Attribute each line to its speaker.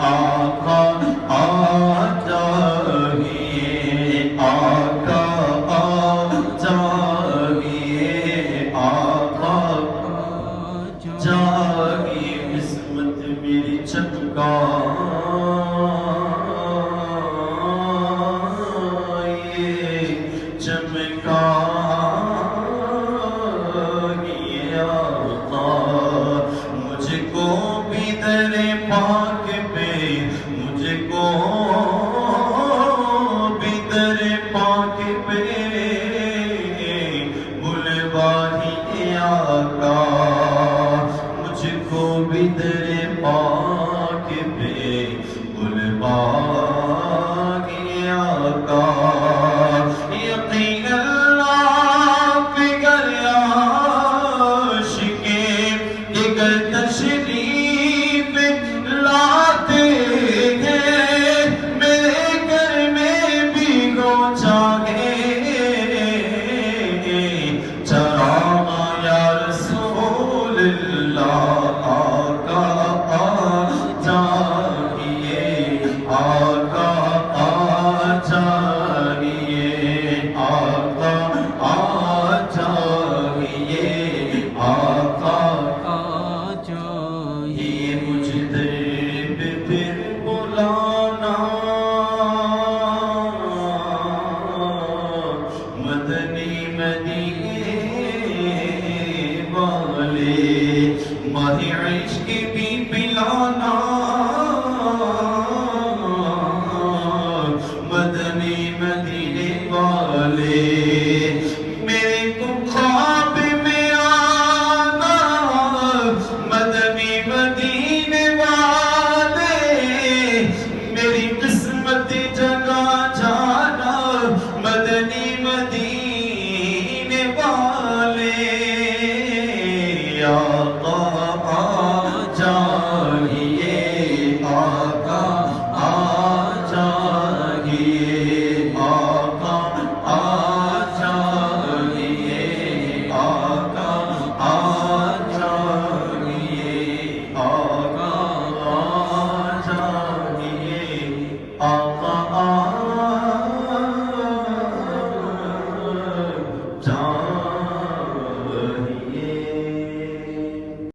Speaker 1: آقا بھی در پاک پہ بلواہی آقا، مجھ کو بھی در پاک پہ بلواہی آقا، یقین اللہ بگر عاشقیں دیگر تشریف لاتے ہیں، میرے گھر میں بھی گو جاگے چراغ یا رسول اللہ، آقا آ جائیے، آقا آ جائیے، آقا آ جائیے، آقا
Speaker 2: آ جائیے۔
Speaker 1: یہ مجھ در پہ پھر بلانا، مدنی مدینے والے ماہ عشق بھی پلانا، مدنی مدینے والے میرے کو خواب میں آنا، مدنی مدینے والے میری قسمت جگا جانا، مدنی مدینے والے آقا